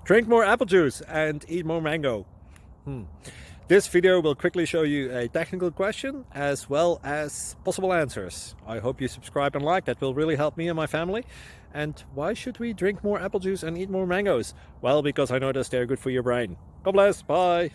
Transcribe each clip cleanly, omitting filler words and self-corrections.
Drink more apple juice and eat more mango. This video will quickly show you a technical question as well as possible answers. I hope you subscribe and like, that will really help me and my family. And why should we drink more apple juice and eat more mangoes? Well, because I noticed they're good for your brain. God bless, bye!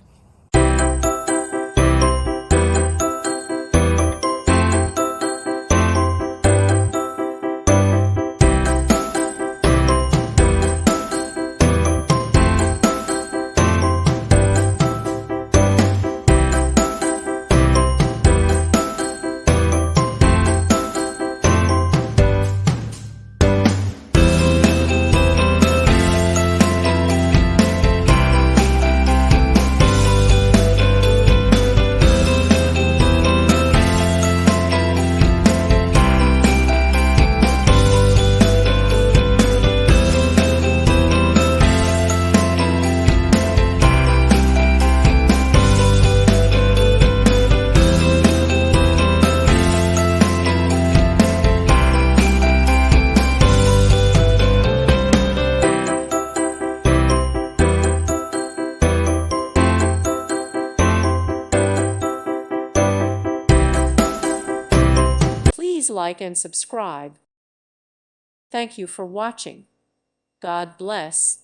Please like and subscribe. Thank you for watching. God bless.